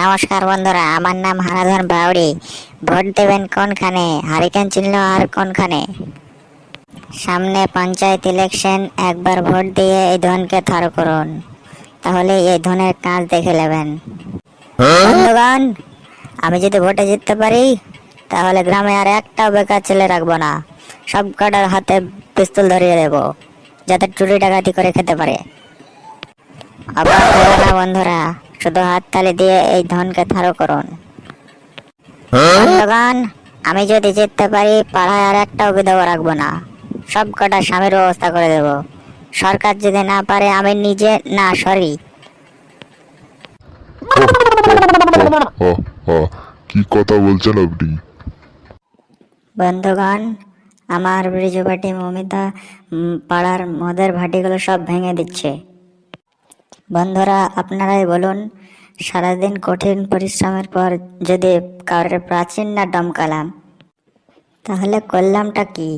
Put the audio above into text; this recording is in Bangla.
নমস্কার বন্ধুরা, আমার নাম হারাধন বাউরি। ভোট দেবেন কোনখানে? হারিকেন চিহ্ন আর কোনখানে? সামনে পঞ্চায়েত ইলেকশন, একবার ভোট দিয়ে এই ধনকে থর করুন, তাহলে এই ধনের কাজ দেখে নেবেন। বন্ধুগণ, আমি যদি ভোটে জিততে পারি তাহলে গ্রামে আর একটাও বেকার ছেলে রাখবো না। সব কটার হাতে পিস্তল ধরিয়ে দেবো, যাতে চুরি ডাকাতি করে খেতে পারে। অবাক হয়ে না বন্ধুরা, শুধু হাততালি দিয়ে এই ধনকে থারো করুন। বন্ধুগণ, আমি যদি জিততে পারি পাড়ায় আর একটাও বিধবা রাখবো না, সব কটা স্বামীর ব্যবস্থা করে দেব। সরকার যদি না পারে আমি নিজে, না সরি। কি কথা বলছেন আপনি? বন্ধুগণ, আমার ব্রিজ ভাটি মমিতা পাড়ার মদের ভাটিগুলো সব ভেঙে দিচ্ছে। বন্ধুরা, আপনারাই বলুন, সারাদিন কঠিন পরিশ্রমের পর যদি কারোর প্রাচীন না দমকালাম, তাহলে করলামটা কি?